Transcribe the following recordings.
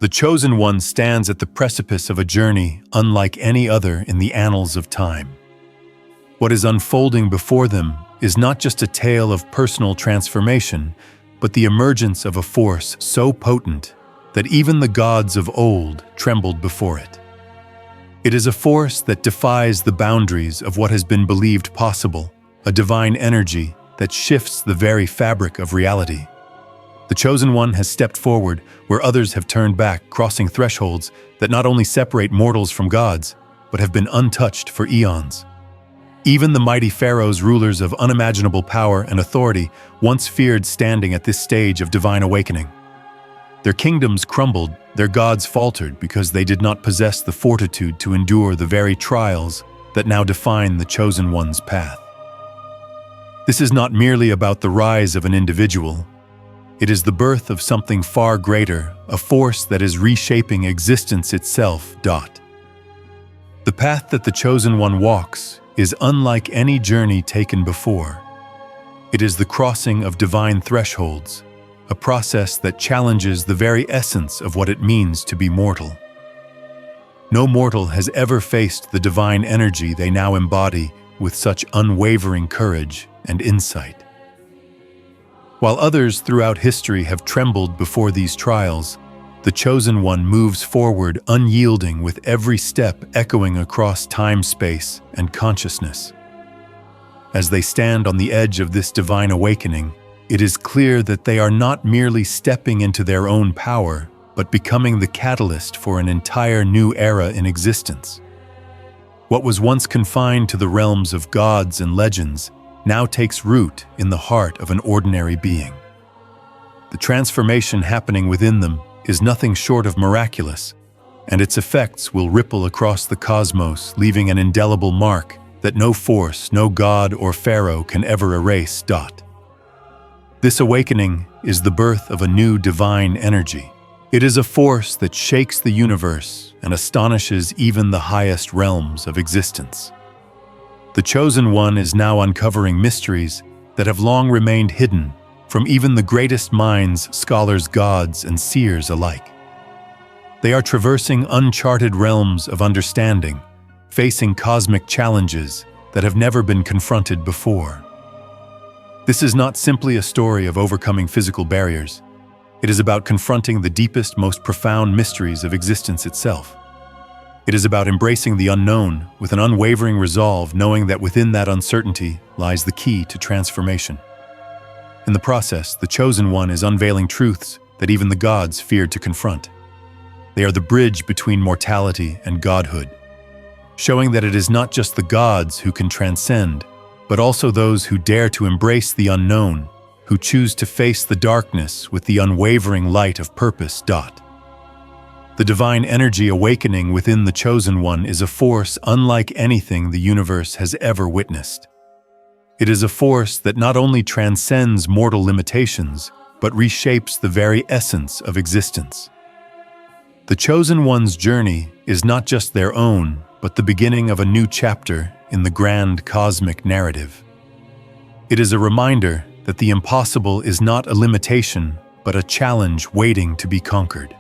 The chosen one stands at the precipice of a journey unlike any other in the annals of time. What is unfolding before them is not just a tale of personal transformation, but the emergence of a force so potent that even the gods of old trembled before it. It is a force that defies the boundaries of what has been believed possible, a divine energy that shifts the very fabric of reality. The chosen one has stepped forward where others have turned back, crossing thresholds that not only separate mortals from gods, but have been untouched for eons. Even the mighty pharaohs, rulers of unimaginable power and authority, once feared standing at this stage of divine awakening. Their kingdoms crumbled, their gods faltered because they did not possess the fortitude to endure the very trials that now define the chosen one's path. This is not merely about the rise of an individual. It is the birth of something far greater, a force that is reshaping existence itself. The path that the chosen one walks is unlike any journey taken before. It is the crossing of divine thresholds, a process that challenges the very essence of what it means to be mortal. No mortal has ever faced the divine energy they now embody with such unwavering courage and insight. While others throughout history have trembled before these trials, the chosen one moves forward unyielding with every step echoing across time, space, and consciousness. As they stand on the edge of this divine awakening, it is clear that they are not merely stepping into their own power, but becoming the catalyst for an entire new era in existence. What was once confined to the realms of gods and legends now takes root in the heart of an ordinary being. The transformation happening within them is nothing short of miraculous, and its effects will ripple across the cosmos, leaving an indelible mark that no force, no god or pharaoh can ever erase. This awakening is the birth of a new divine energy. It is a force that shakes the universe and astonishes even the highest realms of existence. The chosen one is now uncovering mysteries that have long remained hidden from even the greatest minds, scholars, gods, and seers alike. They are traversing uncharted realms of understanding, facing cosmic challenges that have never been confronted before. This is not simply a story of overcoming physical barriers. It is about confronting the deepest, most profound mysteries of existence itself. It is about embracing the unknown with an unwavering resolve, knowing that within that uncertainty lies the key to transformation. In the process, the chosen one is unveiling truths that even the gods feared to confront. They are the bridge between mortality and godhood, showing that it is not just the gods who can transcend, but also those who dare to embrace the unknown, who choose to face the darkness with the unwavering light of purpose. The divine energy awakening within the chosen one is a force unlike anything the universe has ever witnessed. It is a force that not only transcends mortal limitations, but reshapes the very essence of existence. The chosen one's journey is not just their own, but the beginning of a new chapter in the grand cosmic narrative. It is a reminder that the impossible is not a limitation, but a challenge waiting to be conquered.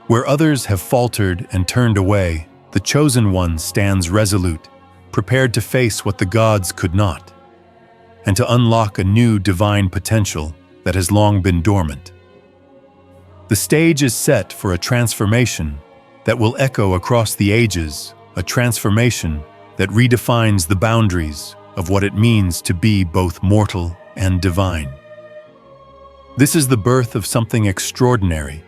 Where others have faltered and turned away, the chosen one stands resolute, prepared to face what the gods could not, and to unlock a new divine potential that has long been dormant. The stage is set for a transformation that will echo across the ages, a transformation that redefines the boundaries of what it means to be both mortal and divine. This is the birth of something extraordinary,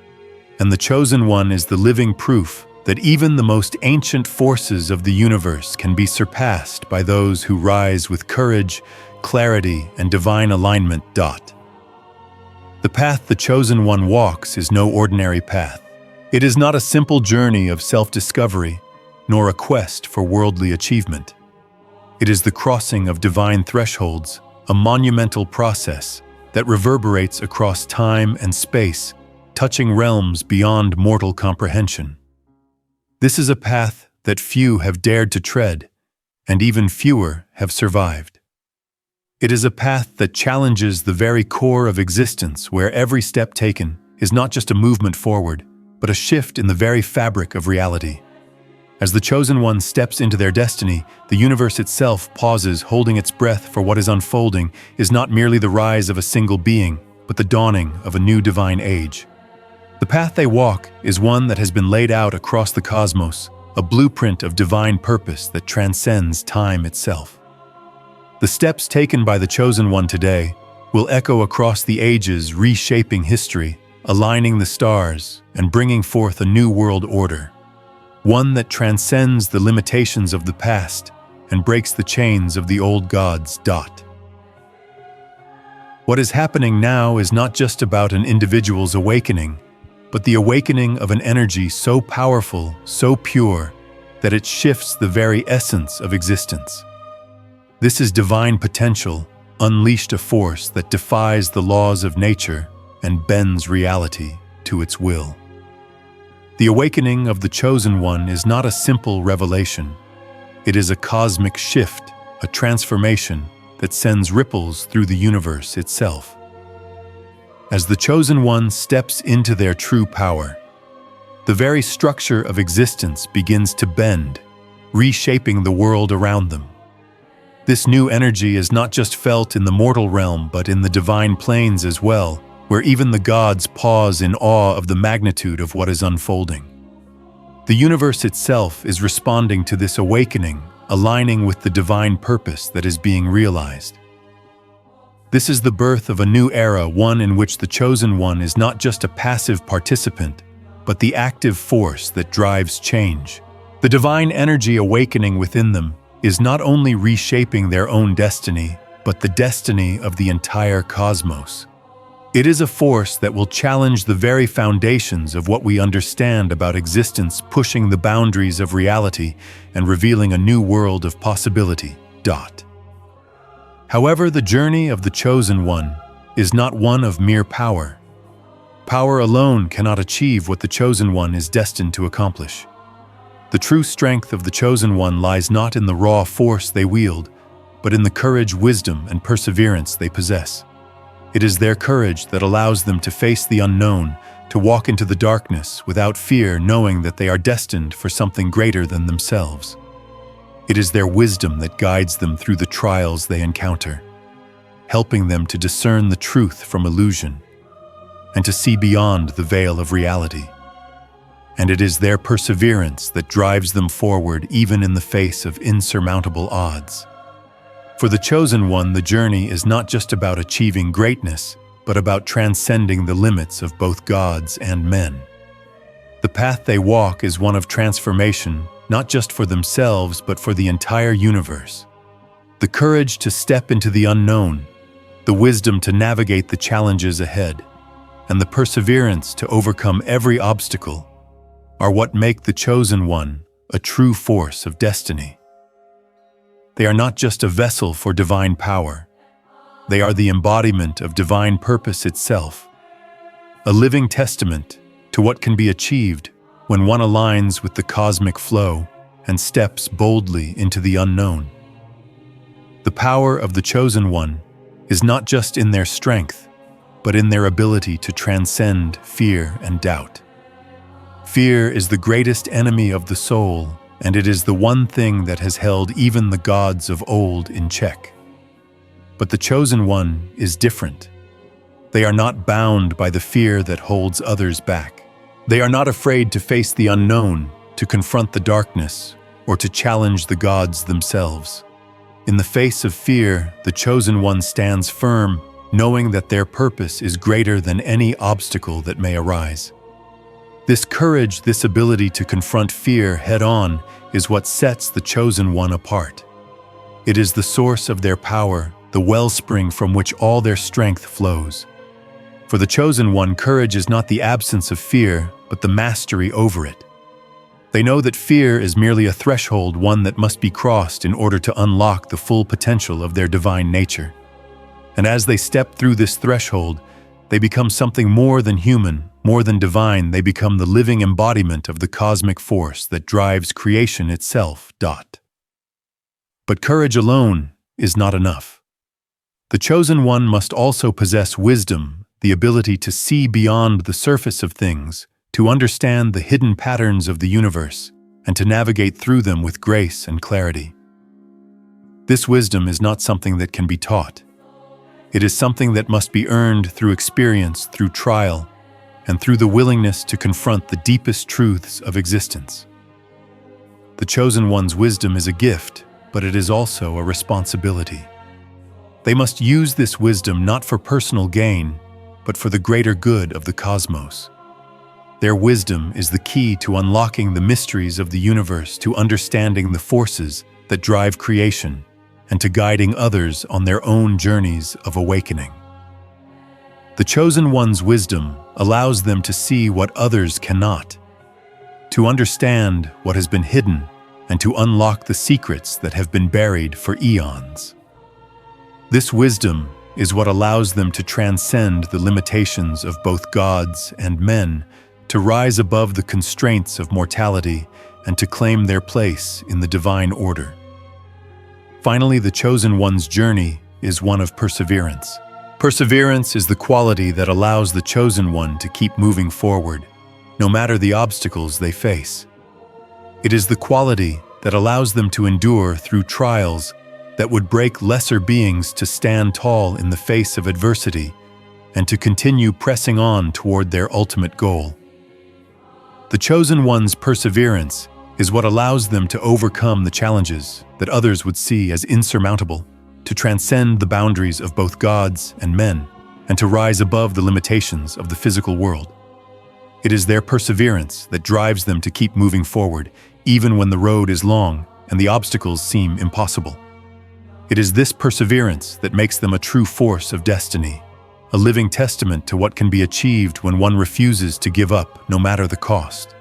and the chosen one is the living proof that even the most ancient forces of the universe can be surpassed by those who rise with courage, clarity, and divine alignment. The path the chosen one walks is no ordinary path. It is not a simple journey of self-discovery, nor a quest for worldly achievement. It is the crossing of divine thresholds, a monumental process that reverberates across time and space, touching realms beyond mortal comprehension. This is a path that few have dared to tread, and even fewer have survived. It is a path that challenges the very core of existence, where every step taken is not just a movement forward, but a shift in the very fabric of reality. As the chosen one steps into their destiny, the universe itself pauses, holding its breath, for what is unfolding is not merely the rise of a single being, but the dawning of a new divine age. The path they walk is one that has been laid out across the cosmos, a blueprint of divine purpose that transcends time itself. The steps taken by the chosen one today will echo across the ages, reshaping history, aligning the stars, and bringing forth a new world order. One that transcends the limitations of the past and breaks the chains of the old gods. What is happening now is not just about an individual's awakening, but the awakening of an energy so powerful, so pure, that it shifts the very essence of existence. This is divine potential, unleashed, a force that defies the laws of nature and bends reality to its will. The awakening of the chosen one is not a simple revelation. It is a cosmic shift, a transformation that sends ripples through the universe itself. As the chosen one steps into their true power, the very structure of existence begins to bend, reshaping the world around them. This new energy is not just felt in the mortal realm, but in the divine planes as well, where even the gods pause in awe of the magnitude of what is unfolding. The universe itself is responding to this awakening, aligning with the divine purpose that is being realized. This is the birth of a new era, one in which the chosen one is not just a passive participant, but the active force that drives change. The divine energy awakening within them is not only reshaping their own destiny, but the destiny of the entire cosmos. It is a force that will challenge the very foundations of what we understand about existence, pushing the boundaries of reality and revealing a new world of possibility. However, the journey of the chosen one is not one of mere power. Power alone cannot achieve what the chosen one is destined to accomplish. The true strength of the chosen one lies not in the raw force they wield, but in the courage, wisdom, and perseverance they possess. It is their courage that allows them to face the unknown, to walk into the darkness without fear, knowing that they are destined for something greater than themselves. It is their wisdom that guides them through the trials they encounter, helping them to discern the truth from illusion and to see beyond the veil of reality. And it is their perseverance that drives them forward even in the face of insurmountable odds. For the chosen one, the journey is not just about achieving greatness, but about transcending the limits of both gods and men. The path they walk is one of transformation, not just for themselves, but for the entire universe. The courage to step into the unknown, the wisdom to navigate the challenges ahead, and the perseverance to overcome every obstacle are what make the chosen one a true force of destiny. They are not just a vessel for divine power. They are the embodiment of divine purpose itself, a living testament to what can be achieved when one aligns with the cosmic flow and steps boldly into the unknown. The power of the chosen one is not just in their strength, but in their ability to transcend fear and doubt. Fear is the greatest enemy of the soul, and it is the one thing that has held even the gods of old in check. But the chosen one is different. They are not bound by the fear that holds others back. They are not afraid to face the unknown, to confront the darkness, or to challenge the gods themselves. In the face of fear, the chosen one stands firm, knowing that their purpose is greater than any obstacle that may arise. This courage, this ability to confront fear head-on, is what sets the chosen one apart. It is the source of their power, the wellspring from which all their strength flows. For the chosen one, courage is not the absence of fear, but the mastery over it. They know that fear is merely a threshold, one that must be crossed in order to unlock the full potential of their divine nature. And as they step through this threshold, they become something more than human, more than divine. They become the living embodiment of the cosmic force that drives creation itself. But courage alone is not enough. The chosen one must also possess wisdom, the ability to see beyond the surface of things, to understand the hidden patterns of the universe and to navigate through them with grace and clarity. This wisdom is not something that can be taught. It is something that must be earned through experience, through trial, and through the willingness to confront the deepest truths of existence. The Chosen One's wisdom is a gift, but it is also a responsibility. They must use this wisdom not for personal gain, but for the greater good of the cosmos. Their wisdom is the key to unlocking the mysteries of the universe, to understanding the forces that drive creation, and to guiding others on their own journeys of awakening. The Chosen One's wisdom allows them to see what others cannot, to understand what has been hidden, and to unlock the secrets that have been buried for eons. This wisdom is what allows them to transcend the limitations of both gods and men, to rise above the constraints of mortality, and to claim their place in the divine order. Finally, the Chosen One's journey is one of perseverance. Perseverance is the quality that allows the Chosen One to keep moving forward, no matter the obstacles they face. It is the quality that allows them to endure through trials that would break lesser beings to stand tall in the face of adversity and to continue pressing on toward their ultimate goal. The Chosen One's perseverance is what allows them to overcome the challenges that others would see as insurmountable, to transcend the boundaries of both gods and men, and to rise above the limitations of the physical world. It is their perseverance that drives them to keep moving forward, even when the road is long and the obstacles seem impossible. It is this perseverance that makes them a true force of destiny, a living testament to what can be achieved when one refuses to give up no matter the cost.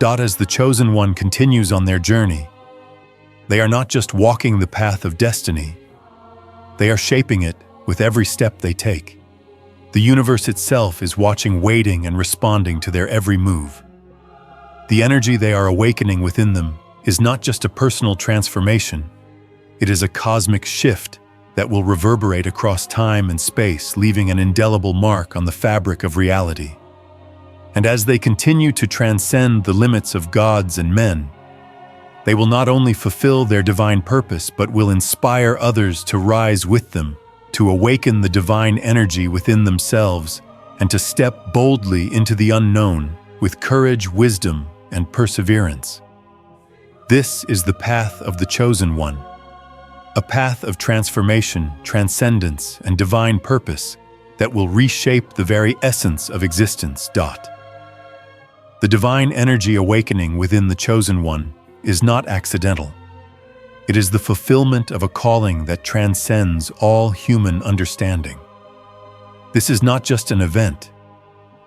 As the Chosen One continues on their journey, they are not just walking the path of destiny, they are shaping it with every step they take. The universe itself is watching, waiting, and responding to their every move. The energy they are awakening within them is not just a personal transformation, it is a cosmic shift that will reverberate across time and space, leaving an indelible mark on the fabric of reality. And as they continue to transcend the limits of gods and men, they will not only fulfill their divine purpose, but will inspire others to rise with them, to awaken the divine energy within themselves, and to step boldly into the unknown with courage, wisdom, and perseverance. This is the path of the Chosen One, a path of transformation, transcendence, and divine purpose that will reshape the very essence of existence. The divine energy awakening within the Chosen One is not accidental. It is the fulfillment of a calling that transcends all human understanding. This is not just an event.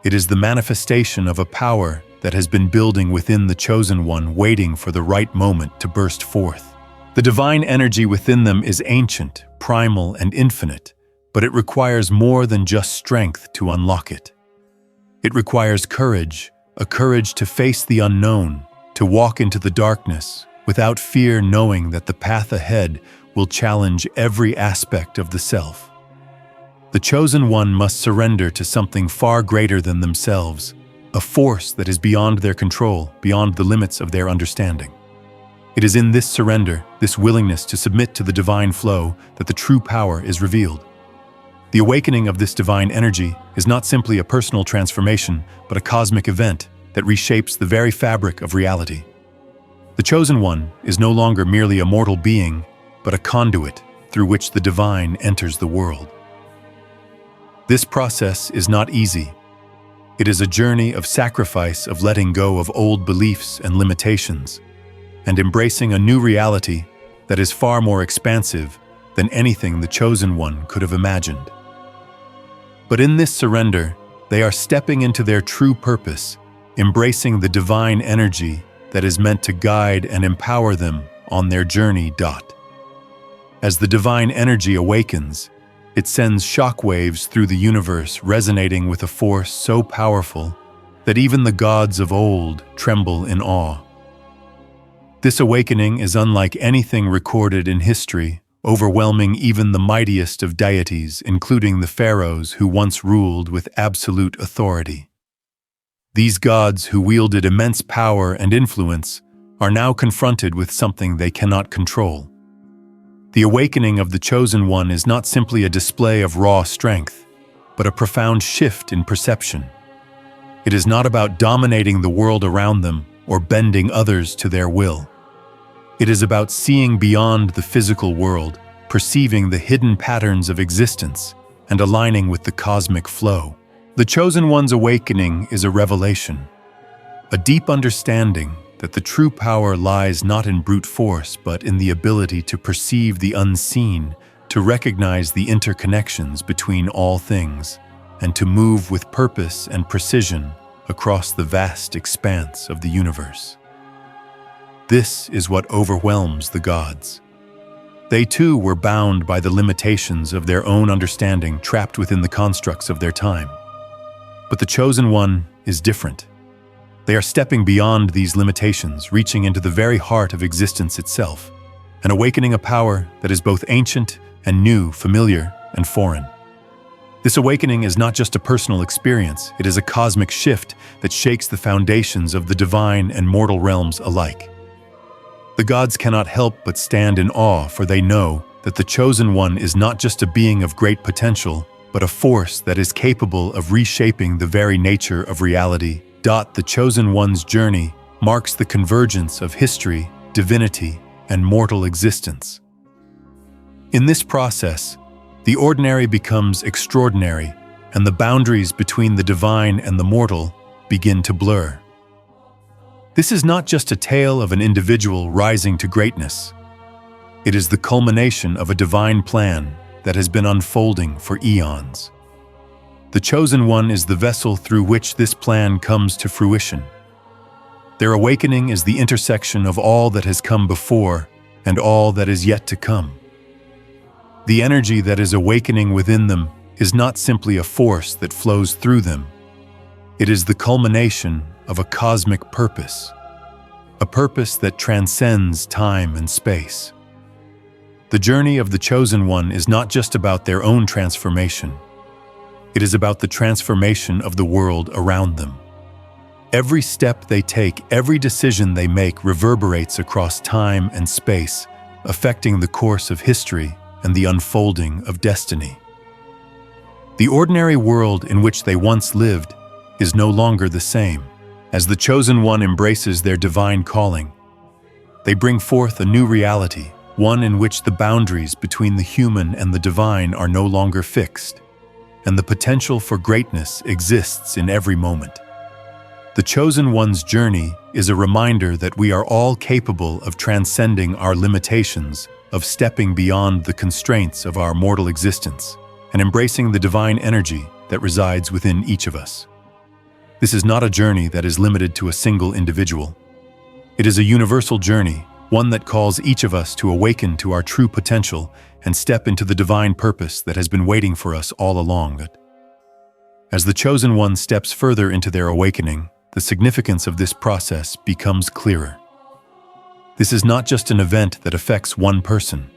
It is the manifestation of a power that has been building within the Chosen One, waiting for the right moment to burst forth. The divine energy within them is ancient, primal, and infinite, but it requires more than just strength to unlock it. It requires courage, a courage to face the unknown, to walk into the darkness without fear, knowing that the path ahead will challenge every aspect of the self. The Chosen One must surrender to something far greater than themselves, a force that is beyond their control, beyond the limits of their understanding. It is in this surrender, this willingness to submit to the divine flow, that the true power is revealed. The awakening of this divine energy is not simply a personal transformation, but a cosmic event that reshapes the very fabric of reality. The Chosen One is no longer merely a mortal being, but a conduit through which the divine enters the world. This process is not easy. It is a journey of sacrifice, of letting go of old beliefs and limitations, and embracing a new reality that is far more expansive than anything the Chosen One could have imagined. But in this surrender, they are stepping into their true purpose, embracing the divine energy that is meant to guide and empower them on their journey. As the divine energy awakens, it sends shockwaves through the universe, resonating with a force so powerful that even the gods of old tremble in awe. This awakening is unlike anything recorded in history, overwhelming even the mightiest of deities, including the pharaohs who once ruled with absolute authority. These gods, who wielded immense power and influence, are now confronted with something they cannot control. The awakening of the Chosen One is not simply a display of raw strength, but a profound shift in perception. It is not about dominating the world around them or bending others to their will. It is about seeing beyond the physical world, perceiving the hidden patterns of existence, and aligning with the cosmic flow. The Chosen One's awakening is a revelation, a deep understanding that the true power lies not in brute force but in the ability to perceive the unseen, to recognize the interconnections between all things, and to move with purpose and precision across the vast expanse of the universe. This is what overwhelms the gods. They too were bound by the limitations of their own understanding, trapped within the constructs of their time. But the Chosen One is different. They are stepping beyond these limitations, reaching into the very heart of existence itself, and awakening a power that is both ancient and new, familiar and foreign. This awakening is not just a personal experience, it is a cosmic shift that shakes the foundations of the divine and mortal realms alike. The gods cannot help but stand in awe, for they know that the Chosen One is not just a being of great potential, but a force that is capable of reshaping the very nature of reality. The Chosen One's journey marks the convergence of history, divinity, and mortal existence. In this process, the ordinary becomes extraordinary, and the boundaries between the divine and the mortal begin to blur. This is not just a tale of an individual rising to greatness. It is the culmination of a divine plan that has been unfolding for eons. The Chosen One is the vessel through which this plan comes to fruition. Their awakening is the intersection of all that has come before and all that is yet to come. The energy that is awakening within them is not simply a force that flows through them. It is the culmination of a cosmic purpose, a purpose that transcends time and space. The journey of the Chosen One is not just about their own transformation. It is about the transformation of the world around them. Every step they take, every decision they make reverberates across time and space, affecting the course of history and the unfolding of destiny. The ordinary world in which they once lived is no longer the same. As the Chosen One embraces their divine calling, they bring forth a new reality, one in which the boundaries between the human and the divine are no longer fixed, and the potential for greatness exists in every moment. The Chosen One's journey is a reminder that we are all capable of transcending our limitations, of stepping beyond the constraints of our mortal existence, and embracing the divine energy that resides within each of us. This is not a journey that is limited to a single individual. It is a universal journey, one that calls each of us to awaken to our true potential and step into the divine purpose that has been waiting for us all along. As the Chosen One steps further into their awakening, the significance of this process becomes clearer. This is not just an event that affects one person.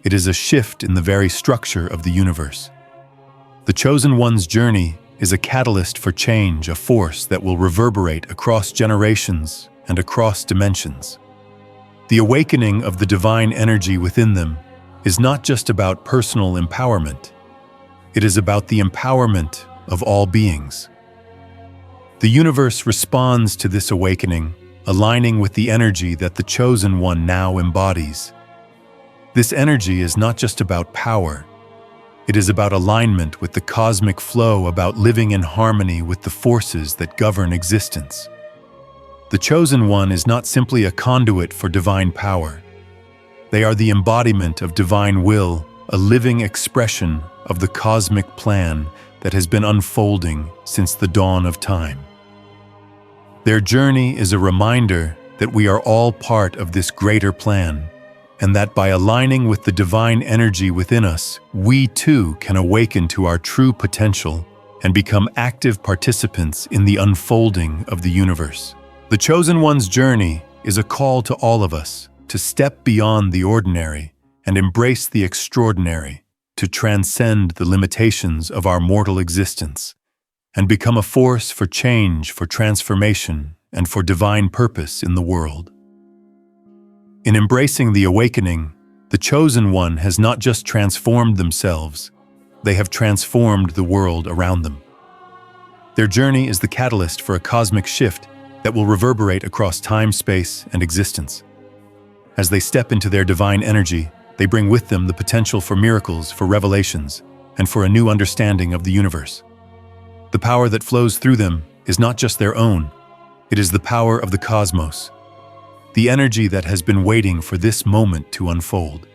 It is a shift in the very structure of the universe. The Chosen One's journey is a catalyst for change, a force that will reverberate across generations and across dimensions. The awakening of the divine energy within them is not just about personal empowerment. It is about the empowerment of all beings. The universe responds to this awakening, aligning with the energy that the Chosen One now embodies. This energy is not just about power. It is about alignment with the cosmic flow, about living in harmony with the forces that govern existence. The Chosen One is not simply a conduit for divine power. They are the embodiment of divine will, a living expression of the cosmic plan that has been unfolding since the dawn of time. Their journey is a reminder that we are all part of this greater plan, and that by aligning with the divine energy within us, we too can awaken to our true potential and become active participants in the unfolding of the universe. The Chosen One's journey is a call to all of us to step beyond the ordinary and embrace the extraordinary, to transcend the limitations of our mortal existence, and become a force for change, for transformation, and for divine purpose in the world. In embracing the awakening, the Chosen One has not just transformed themselves, they have transformed the world around them. Their journey is the catalyst for a cosmic shift that will reverberate across time, space, and existence. As they step into their divine energy, they bring with them the potential for miracles, for revelations, and for a new understanding of the universe. The power that flows through them is not just their own, it is the power of the cosmos, the energy that has been waiting for this moment to unfold.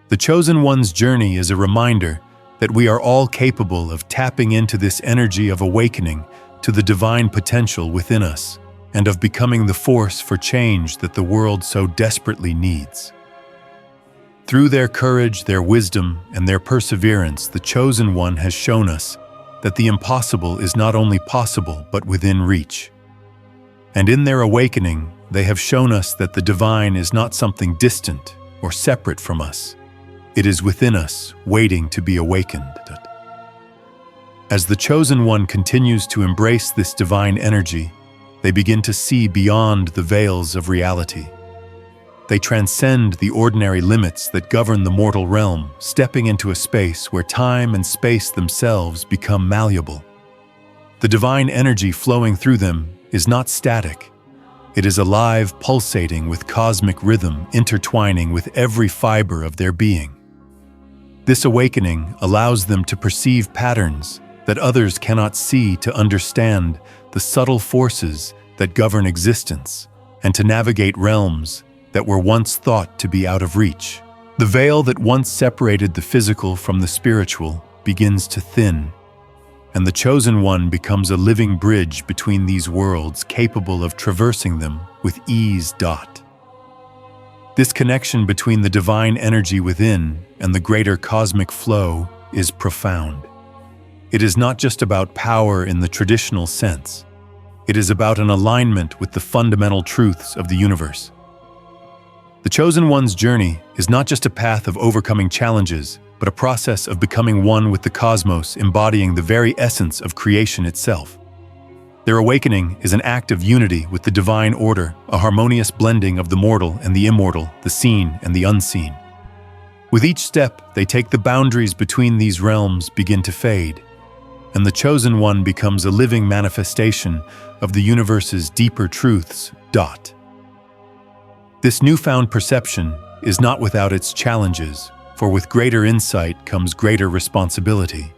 The Chosen One's journey is a reminder that we are all capable of tapping into this energy of awakening to the divine potential within us and of becoming the force for change that the world so desperately needs. Through their courage, their wisdom, and their perseverance, the Chosen One has shown us that the impossible is not only possible but within reach. And in their awakening, they have shown us that the divine is not something distant or separate from us. It is within us, waiting to be awakened. As the Chosen One continues to embrace this divine energy, they begin to see beyond the veils of reality. They transcend the ordinary limits that govern the mortal realm, stepping into a space where time and space themselves become malleable. The divine energy flowing through them is not static. It is alive, pulsating with cosmic rhythm, intertwining with every fiber of their being. This awakening allows them to perceive patterns that others cannot see, to understand the subtle forces that govern existence, and to navigate realms that were once thought to be out of reach. The veil that once separated the physical from the spiritual begins to thin, and the Chosen One becomes a living bridge between these worlds, capable of traversing them with ease. This connection between the divine energy within and the greater cosmic flow is profound. It is not just about power in the traditional sense. It is about an alignment with the fundamental truths of the universe. The Chosen One's journey is not just a path of overcoming challenges, but a process of becoming one with the cosmos, embodying the very essence of creation itself. Their awakening is an act of unity with the divine order, a harmonious blending of the mortal and the immortal, the seen and the unseen. With each step they take, the boundaries between these realms begin to fade, and the Chosen One becomes a living manifestation of the universe's deeper truths. This newfound perception is not without its challenges, for with greater insight comes greater responsibility.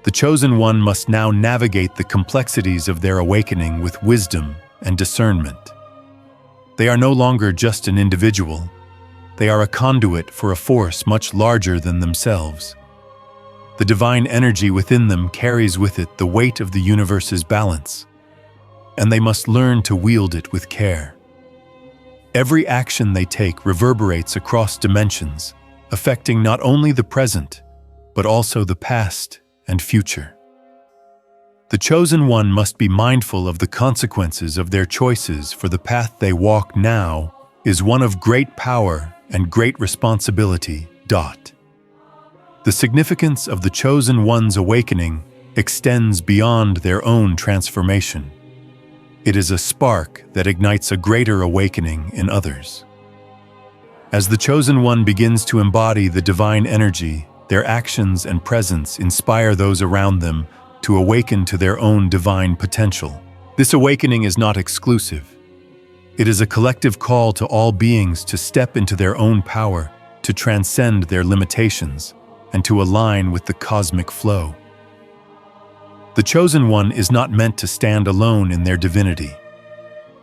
The Chosen One must now navigate the complexities of their awakening with wisdom and discernment. They are no longer just an individual. They are a conduit for a force much larger than themselves. The divine energy within them carries with it the weight of the universe's balance, and they must learn to wield it with care. Every action they take reverberates across dimensions, affecting not only the present, but also the past and future. The Chosen One must be mindful of the consequences of their choices, for the path they walk now is one of great power and great responsibility. The significance of the Chosen One's awakening extends beyond their own transformation. It is a spark that ignites a greater awakening in others. As the Chosen One begins to embody the divine energy, their actions and presence inspire those around them to awaken to their own divine potential. This awakening is not exclusive. It is a collective call to all beings to step into their own power, to transcend their limitations, and to align with the cosmic flow. The Chosen One is not meant to stand alone in their divinity.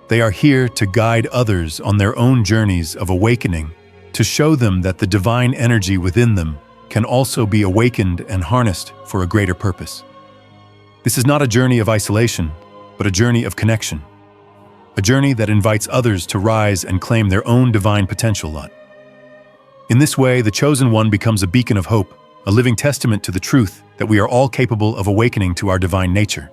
They are here to guide others on their own journeys of awakening, to show them that the divine energy within them can also be awakened and harnessed for a greater purpose. This is not a journey of isolation, but a journey of connection. A journey that invites others to rise and claim their own divine potential. In this way, the Chosen One becomes a beacon of hope, a living testament to the truth that we are all capable of awakening to our divine nature.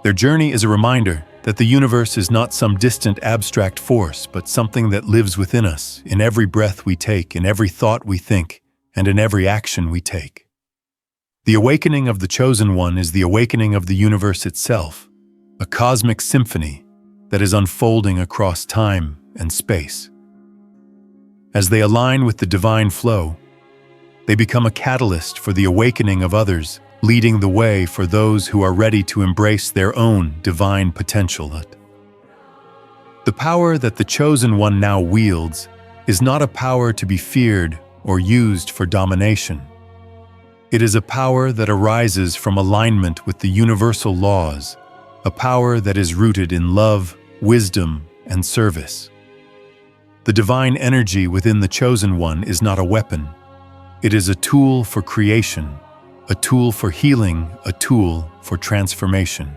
Their journey is a reminder that the universe is not some distant abstract force, but something that lives within us, in every breath we take, in every thought we think, and in every action we take. The awakening of the Chosen One is the awakening of the universe itself, a cosmic symphony that is unfolding across time and space. As they align with the divine flow, they become a catalyst for the awakening of others, leading the way for those who are ready to embrace their own divine potential. The power that the Chosen One now wields is not a power to be feared or used for domination. It is a power that arises from alignment with the universal laws, a power that is rooted in love, wisdom, and service. The divine energy within the Chosen One is not a weapon. It is a tool for creation, a tool for healing, a tool for transformation.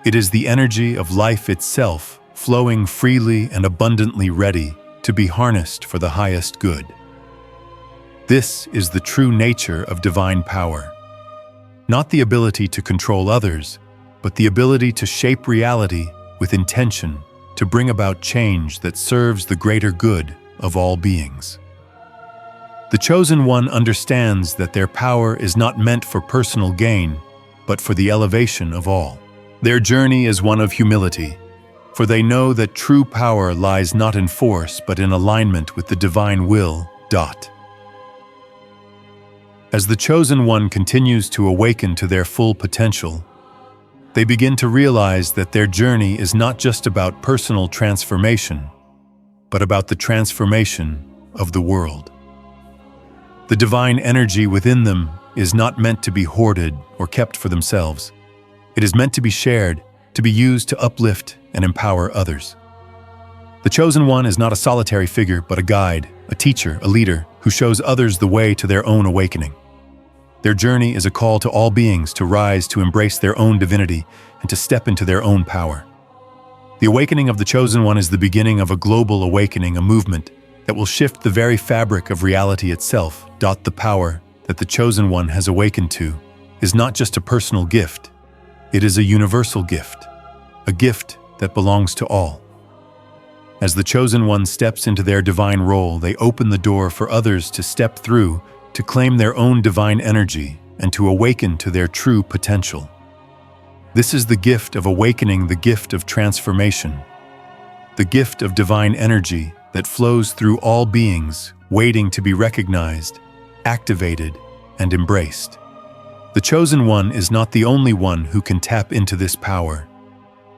It is the energy of life itself, flowing freely and abundantly ready to be harnessed for the highest good. This is the true nature of divine power. Not the ability to control others, but the ability to shape reality with intention to bring about change that serves the greater good of all beings. The Chosen One understands that their power is not meant for personal gain, but for the elevation of all. Their journey is one of humility, for they know that true power lies not in force but in alignment with the divine will. As the Chosen One continues to awaken to their full potential, they begin to realize that their journey is not just about personal transformation, but about the transformation of the world. The divine energy within them is not meant to be hoarded or kept for themselves. It is meant to be shared, to be used to uplift and empower others. The Chosen One is not a solitary figure, but a guide, a teacher, a leader who shows others the way to their own awakening. Their journey is a call to all beings to rise, to embrace their own divinity, and to step into their own power. The awakening of the Chosen One is the beginning of a global awakening, a movement that will shift the very fabric of reality itself. The power that the Chosen One has awakened to is not just a personal gift, it is a universal gift, a gift that belongs to all. As the Chosen One steps into their divine role, they open the door for others to step through, to claim their own divine energy and to awaken to their true potential. This is the gift of awakening, the gift of transformation, the gift of divine energy that flows through all beings, waiting to be recognized, activated, and embraced. The Chosen One is not the only one who can tap into this power.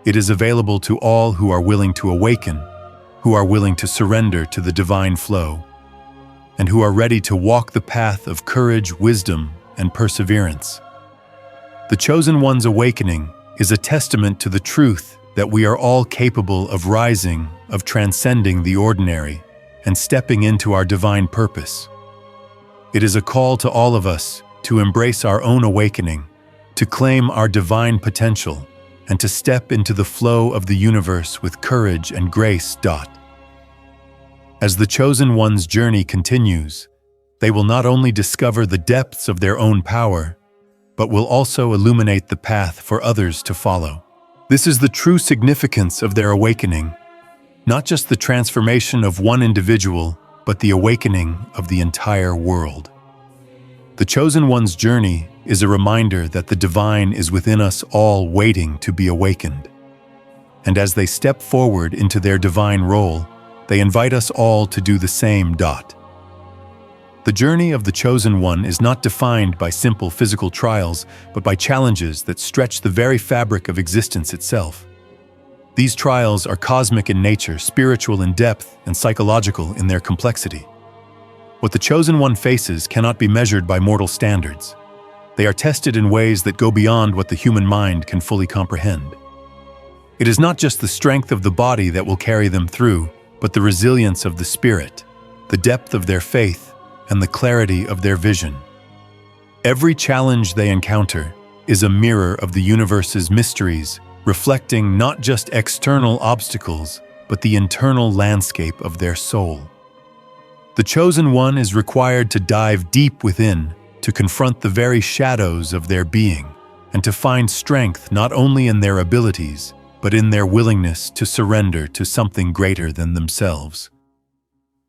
It is available to all who are willing to awaken, who are willing to surrender to the divine flow, and who are ready to walk the path of courage, wisdom, and perseverance. The Chosen One's awakening is a testament to the truth that we are all capable of rising, of transcending the ordinary, and stepping into our divine purpose. It is a call to all of us to embrace our own awakening, to claim our divine potential, and to step into the flow of the universe with courage and grace. As the Chosen One's journey continues, they will not only discover the depths of their own power, but will also illuminate the path for others to follow. This is the true significance of their awakening, not just the transformation of one individual, but the awakening of the entire world. The Chosen One's journey is a reminder that the divine is within us all, waiting to be awakened. And as they step forward into their divine role, they invite us all to do the same. The journey of the Chosen One is not defined by simple physical trials, but by challenges that stretch the very fabric of existence itself. These trials are cosmic in nature, spiritual in depth, and psychological in their complexity. What the Chosen One faces cannot be measured by mortal standards. They are tested in ways that go beyond what the human mind can fully comprehend. It is not just the strength of the body that will carry them through, but the resilience of the spirit, the depth of their faith, and the clarity of their vision. Every challenge they encounter is a mirror of the universe's mysteries, reflecting not just external obstacles, but the internal landscape of their soul. The Chosen One is required to dive deep within, to confront the very shadows of their being, and to find strength not only in their abilities, but in their willingness to surrender to something greater than themselves.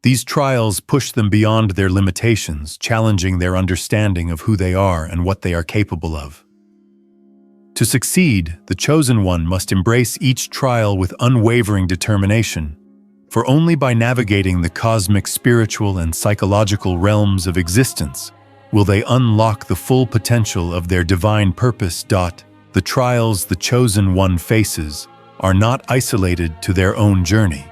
These trials push them beyond their limitations, challenging their understanding of who they are and what they are capable of. To succeed, the chosen one must embrace each trial with unwavering determination, for only by navigating the cosmic, spiritual, and psychological realms of existence will they unlock the full potential of their divine purpose. The trials the chosen one faces are not isolated to their own journey.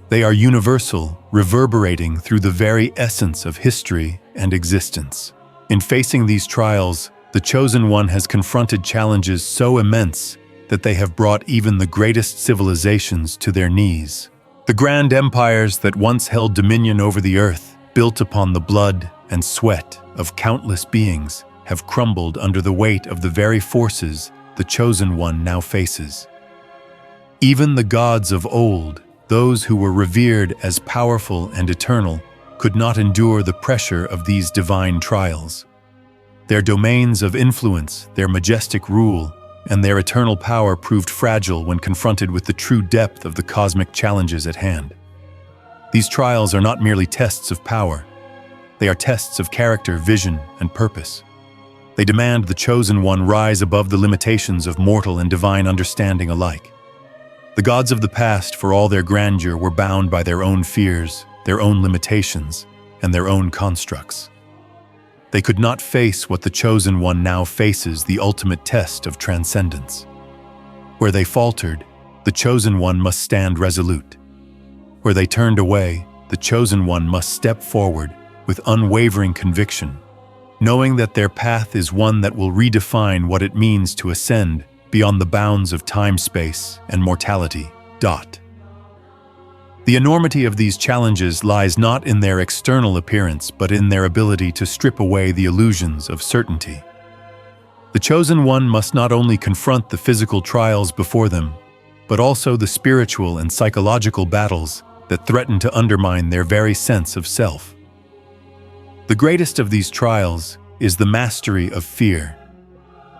They are universal, reverberating through the very essence of history and existence. In facing these trials, the chosen one has confronted challenges so immense that they have brought even the greatest civilizations to their knees. The grand empires that once held dominion over the earth, built upon the blood and sweat of countless beings, have crumbled under the weight of the very forces the chosen one now faces. Even the gods of old, those who were revered as powerful and eternal, could not endure the pressure of these divine trials. Their domains of influence, their majestic rule, and their eternal power proved fragile when confronted with the true depth of the cosmic challenges at hand. These trials are not merely tests of power. They are tests of character, vision, and purpose. They demand the chosen one rise above the limitations of mortal and divine understanding alike. The gods of the past, for all their grandeur, were bound by their own fears, their own limitations, and their own constructs. They could not face what the chosen one now faces, the ultimate test of transcendence. Where they faltered, the chosen one must stand resolute. Where they turned away, the chosen one must step forward with unwavering conviction, knowing that their path is one that will redefine what it means to ascend beyond the bounds of time, space, and mortality. The enormity of these challenges lies not in their external appearance, but in their ability to strip away the illusions of certainty. The chosen one must not only confront the physical trials before them, but also the spiritual and psychological battles that threaten to undermine their very sense of self. The greatest of these trials is the mastery of fear.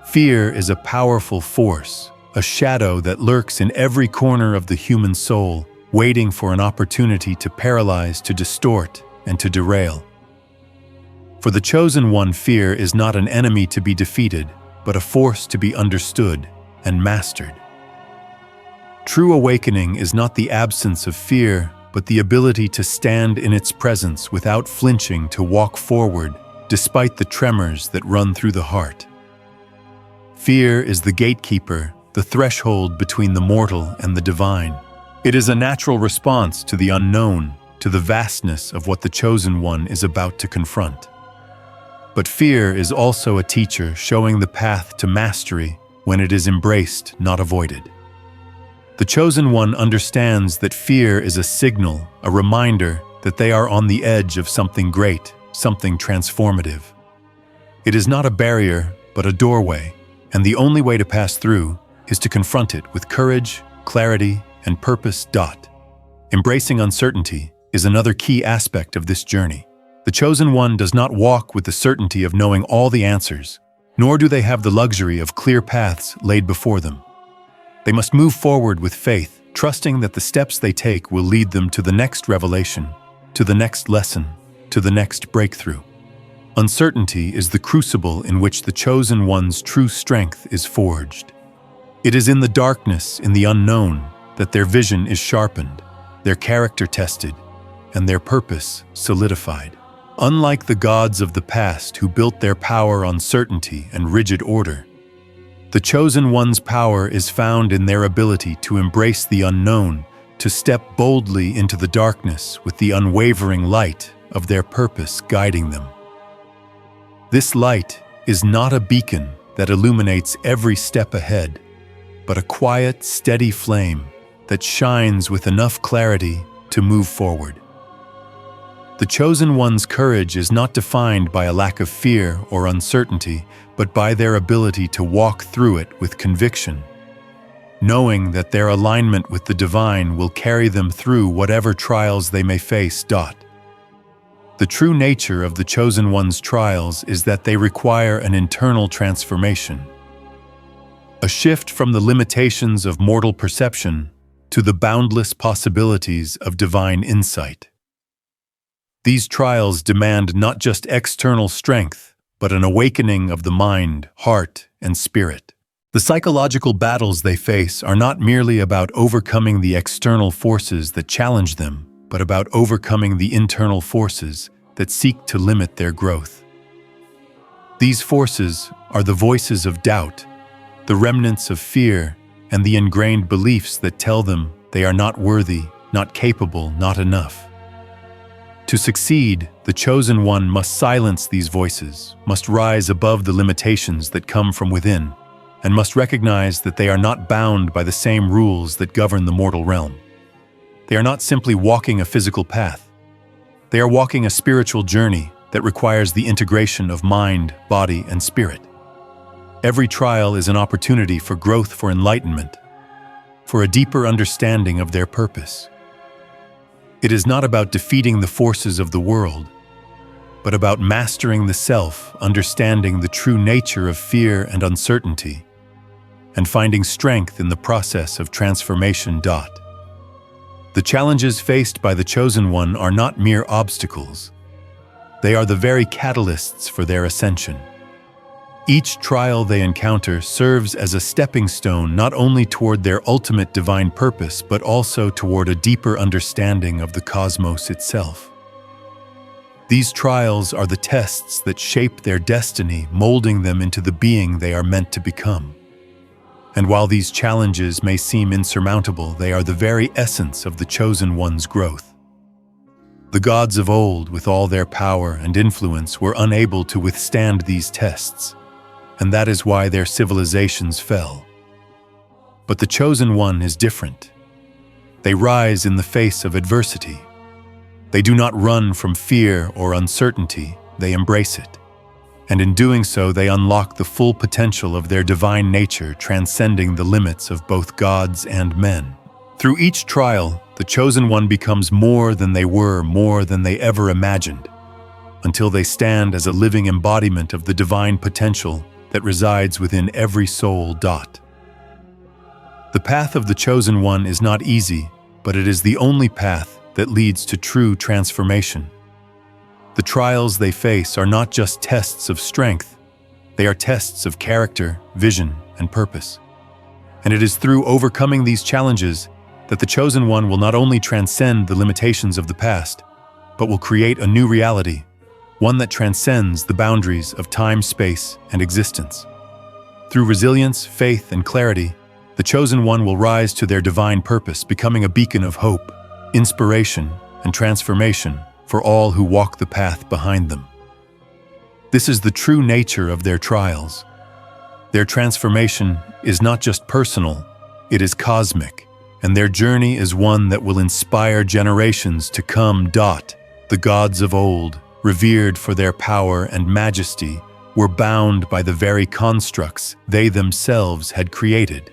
Fear is a powerful force, a shadow that lurks in every corner of the human soul, waiting for an opportunity to paralyze, to distort, and to derail. For the chosen one, fear is not an enemy to be defeated, but a force to be understood and mastered. True awakening is not the absence of fear, but the ability to stand in its presence without flinching, to walk forward despite the tremors that run through the heart. Fear is the gatekeeper, the threshold between the mortal and the divine. It is a natural response to the unknown, to the vastness of what the chosen one is about to confront. But fear is also a teacher, showing the path to mastery when it is embraced, not avoided. The chosen one understands that fear is a signal, a reminder that they are on the edge of something great, something transformative. It is not a barrier, but a doorway, and the only way to pass through is to confront it with courage, clarity, and purpose. Embracing uncertainty is another key aspect of this journey. The chosen one does not walk with the certainty of knowing all the answers, nor do they have the luxury of clear paths laid before them. They must move forward with faith, trusting that the steps they take will lead them to the next revelation, to the next lesson, to the next breakthrough. Uncertainty is the crucible in which the chosen one's true strength is forged. It is in the darkness, in the unknown, that their vision is sharpened, their character tested, and their purpose solidified. Unlike the gods of the past who built their power on certainty and rigid order, the chosen one's power is found in their ability to embrace the unknown, to step boldly into the darkness with the unwavering light of their purpose guiding them. This light is not a beacon that illuminates every step ahead, but a quiet, steady flame that shines with enough clarity to move forward. The chosen one's courage is not defined by a lack of fear or uncertainty, but by their ability to walk through it with conviction, knowing that their alignment with the divine will carry them through whatever trials they may face. The true nature of the chosen one's trials is that they require an internal transformation, a shift from the limitations of mortal perception to the boundless possibilities of divine insight. These trials demand not just external strength, but an awakening of the mind, heart, and spirit. The psychological battles they face are not merely about overcoming the external forces that challenge them, but about overcoming the internal forces that seek to limit their growth. These forces are the voices of doubt, the remnants of fear, and the ingrained beliefs that tell them they are not worthy, not capable, not enough. To succeed, the chosen one must silence these voices, must rise above the limitations that come from within, and must recognize that they are not bound by the same rules that govern the mortal realm. They are not simply walking a physical path. They are walking a spiritual journey that requires the integration of mind, body, and spirit. Every trial is an opportunity for growth, for enlightenment, for a deeper understanding of their purpose. It is not about defeating the forces of the world, but about mastering the self, understanding the true nature of fear and uncertainty, and finding strength in the process of transformation. The challenges faced by the Chosen One are not mere obstacles. They are the very catalysts for their ascension. Each trial they encounter serves as a stepping stone not only toward their ultimate divine purpose, but also toward a deeper understanding of the cosmos itself. These trials are the tests that shape their destiny, molding them into the being they are meant to become. And while these challenges may seem insurmountable, they are the very essence of the Chosen One's growth. The gods of old, with all their power and influence, were unable to withstand these tests, and that is why their civilizations fell. But the Chosen One is different. They rise in the face of adversity. They do not run from fear or uncertainty, they embrace it. And in doing so, they unlock the full potential of their divine nature, transcending the limits of both gods and men. Through each trial, the Chosen One becomes more than they were, more than they ever imagined, until they stand as a living embodiment of the divine potential that resides within every soul. The path of the Chosen One is not easy, but it is the only path that leads to true transformation. The trials they face are not just tests of strength, they are tests of character, vision, and purpose. And it is through overcoming these challenges that the Chosen One will not only transcend the limitations of the past, but will create a new reality, one that transcends the boundaries of time, space, and existence. Through resilience, faith, and clarity, the Chosen One will rise to their divine purpose, becoming a beacon of hope, inspiration, and transformation for all who walk the path behind them. This is the true nature of their trials. Their transformation is not just personal, it is cosmic, and their journey is one that will inspire generations to come. The gods of old, revered for their power and majesty, were bound by the very constructs they themselves had created.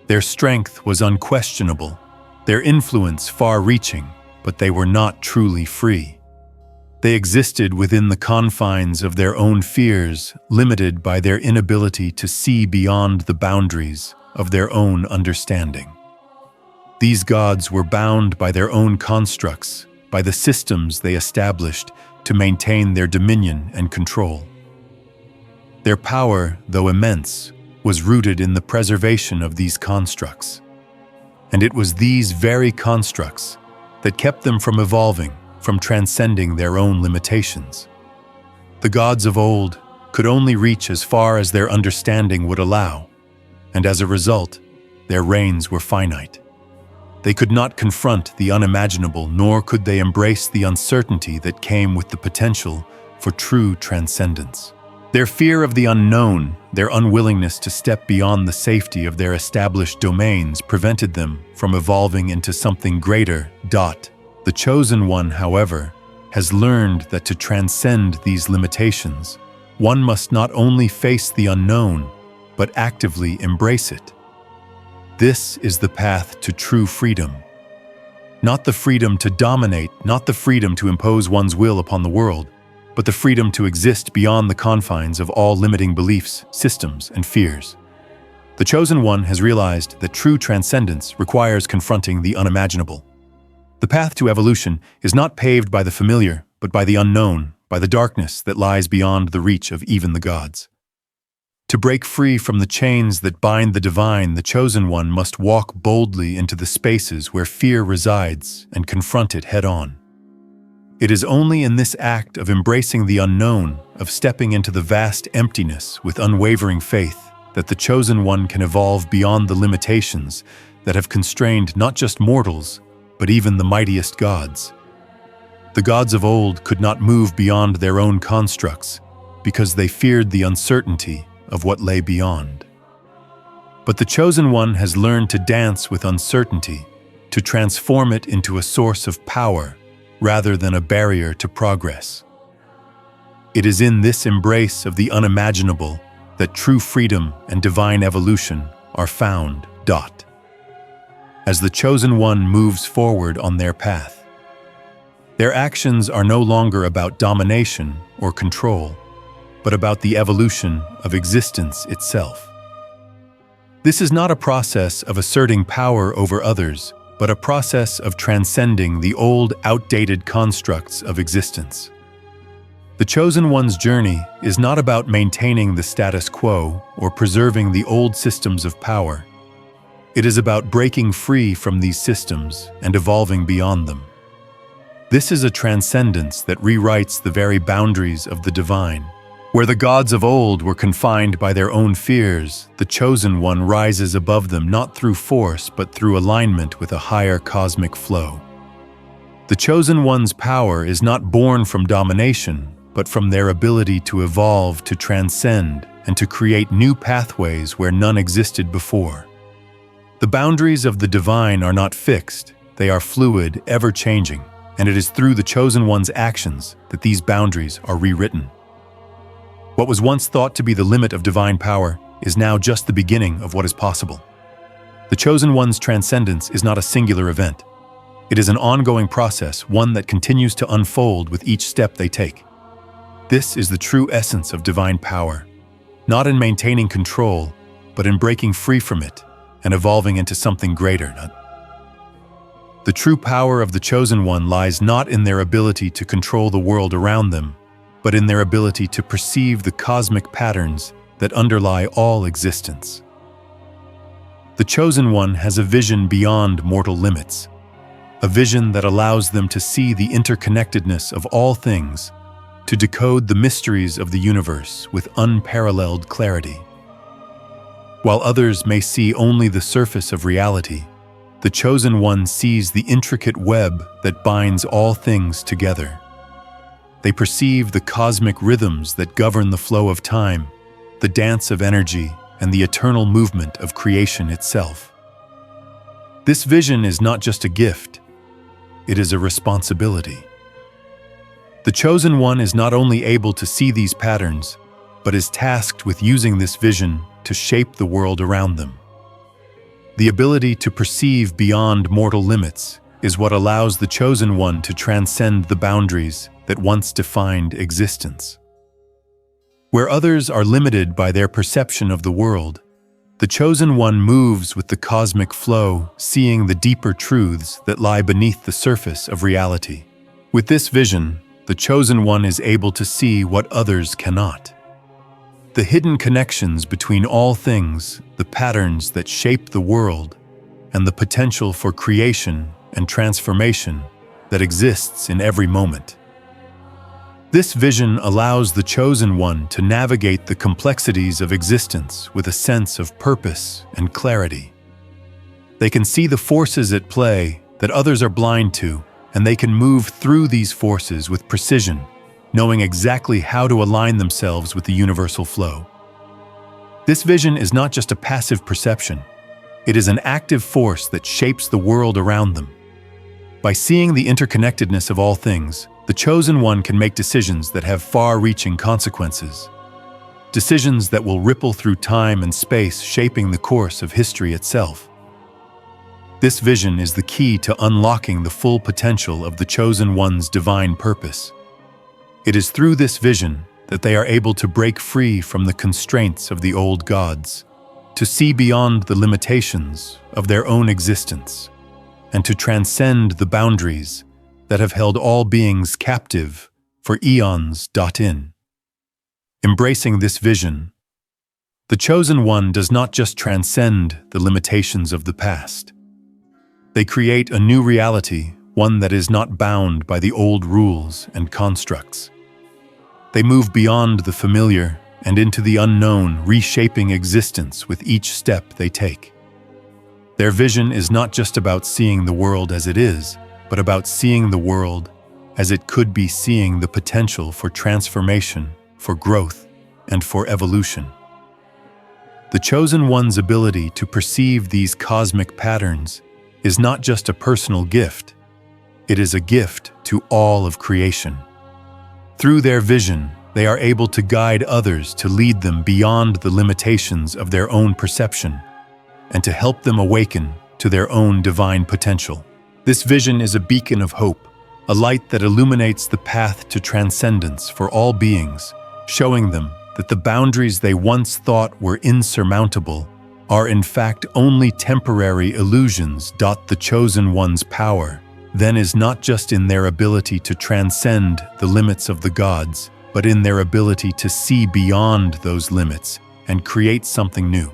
Their strength was unquestionable, their influence far-reaching, but they were not truly free. They existed within the confines of their own fears, limited by their inability to see beyond the boundaries of their own understanding. These gods were bound by their own constructs, by the systems they established to maintain their dominion and control. Their power, though immense, was rooted in the preservation of these constructs. And it was these very constructs that kept them from evolving, from transcending their own limitations. The gods of old could only reach as far as their understanding would allow, and as a result, their reigns were finite. They could not confront the unimaginable, nor could they embrace the uncertainty that came with the potential for true transcendence. Their fear of the unknown, their unwillingness to step beyond the safety of their established domains prevented them from evolving into something greater. The Chosen One, however, has learned that to transcend these limitations, one must not only face the unknown, but actively embrace it. This is the path to true freedom. Not the freedom to dominate, not the freedom to impose one's will upon the world, but the freedom to exist beyond the confines of all limiting beliefs, systems, and fears. The Chosen One has realized that true transcendence requires confronting the unimaginable. The path to evolution is not paved by the familiar, but by the unknown, by the darkness that lies beyond the reach of even the gods. To break free from the chains that bind the divine, the chosen one must walk boldly into the spaces where fear resides and confront it head-on. It is only in this act of embracing the unknown, of stepping into the vast emptiness with unwavering faith, that the chosen one can evolve beyond the limitations that have constrained not just mortals, but even the mightiest gods. The gods of old could not move beyond their own constructs because they feared the uncertainty of what lay beyond. But the chosen one has learned to dance with uncertainty, to transform it into a source of power rather than a barrier to progress. It is in this embrace of the unimaginable that true freedom and divine evolution are found. As the chosen one moves forward on their path, their actions are no longer about domination or control, but about the evolution of existence itself. This is not a process of asserting power over others, but a process of transcending the old, outdated constructs of existence. The chosen one's journey is not about maintaining the status quo or preserving the old systems of power. It is about breaking free from these systems and evolving beyond them. This is a transcendence that rewrites the very boundaries of the divine. Where the gods of old were confined by their own fears, the chosen one rises above them not through force but through alignment with a higher cosmic flow. The chosen one's power is not born from domination, but from their ability to evolve, to transcend, and to create new pathways where none existed before. The boundaries of the divine are not fixed, they are fluid, ever-changing, and it is through the chosen one's actions that these boundaries are rewritten. What was once thought to be the limit of divine power is now just the beginning of what is possible. The chosen one's transcendence is not a singular event. It is an ongoing process, one that continues to unfold with each step they take. This is the true essence of divine power, not in maintaining control, but in breaking free from it and evolving into something greater. The true power of the chosen one lies not in their ability to control the world around them, but in their ability to perceive the cosmic patterns that underlie all existence. The chosen one has a vision beyond mortal limits, a vision that allows them to see the interconnectedness of all things, to decode the mysteries of the universe with unparalleled clarity. While others may see only the surface of reality, the chosen one sees the intricate web that binds all things together. They perceive the cosmic rhythms that govern the flow of time, the dance of energy, and the eternal movement of creation itself. This vision is not just a gift, it is a responsibility. The chosen one is not only able to see these patterns, but is tasked with using this vision to shape the world around them. The ability to perceive beyond mortal limits is what allows the chosen one to transcend the boundaries that once defined existence. Where others are limited by their perception of the world, the chosen one moves with the cosmic flow, seeing the deeper truths that lie beneath the surface of reality. With this vision, the chosen one is able to see what others cannot. The hidden connections between all things, the patterns that shape the world, and the potential for creation and transformation that exists in every moment. This vision allows the chosen one to navigate the complexities of existence with a sense of purpose and clarity. They can see the forces at play that others are blind to, and they can move through these forces with precision, knowing exactly how to align themselves with the universal flow. This vision is not just a passive perception, it is an active force that shapes the world around them. By seeing the interconnectedness of all things, the chosen one can make decisions that have far-reaching consequences. Decisions that will ripple through time and space, shaping the course of history itself. This vision is the key to unlocking the full potential of the chosen one's divine purpose. It is through this vision that they are able to break free from the constraints of the old gods, to see beyond the limitations of their own existence. and to transcend the boundaries that have held all beings captive for eons. In embracing this vision, the Chosen One does not just transcend the limitations of the past. They create a new reality, one that is not bound by the old rules and constructs. They move beyond the familiar and into the unknown, reshaping existence with each step they take. Their vision is not just about seeing the world as it is, but about seeing the world as it could be, seeing the potential for transformation, for growth, and for evolution. The Chosen One's ability to perceive these cosmic patterns is not just a personal gift, it is a gift to all of creation. Through their vision, they are able to guide others, to lead them beyond the limitations of their own perception, and to help them awaken to their own divine potential. This vision is a beacon of hope, a light that illuminates the path to transcendence for all beings, showing them that the boundaries they once thought were insurmountable are in fact only temporary illusions. The Chosen One's power then is not just in their ability to transcend the limits of the gods, but in their ability to see beyond those limits and create something new.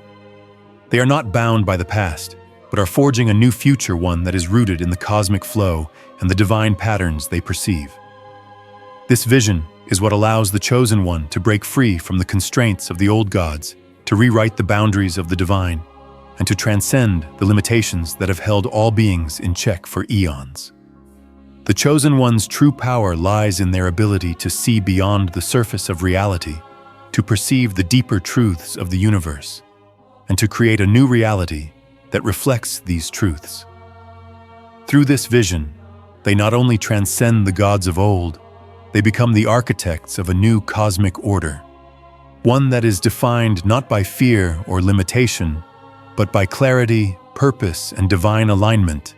They are not bound by the past, but are forging a new future, one that is rooted in the cosmic flow and the divine patterns they perceive. This vision is what allows the Chosen One to break free from the constraints of the old gods, to rewrite the boundaries of the divine, and to transcend the limitations that have held all beings in check for eons. The Chosen One's true power lies in their ability to see beyond the surface of reality, to perceive the deeper truths of the universe, and to create a new reality that reflects these truths. Through this vision, they not only transcend the gods of old, they become the architects of a new cosmic order, one that is defined not by fear or limitation, but by clarity, purpose, and divine alignment.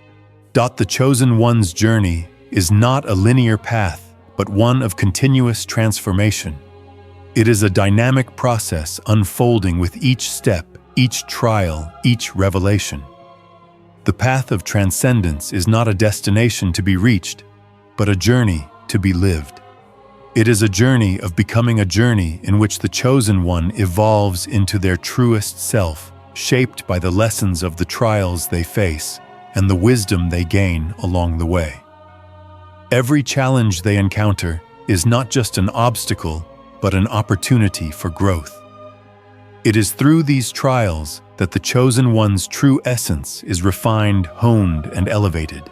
The Chosen One's journey is not a linear path, but one of continuous transformation. It is a dynamic process unfolding with each step, each trial, each revelation. The path of transcendence is not a destination to be reached, but a journey to be lived. It is a journey of becoming, a journey in which the Chosen One evolves into their truest self, shaped by the lessons of the trials they face and the wisdom they gain along the way. Every challenge they encounter is not just an obstacle, but an opportunity for growth. It is through these trials that the Chosen One's true essence is refined, honed, and elevated.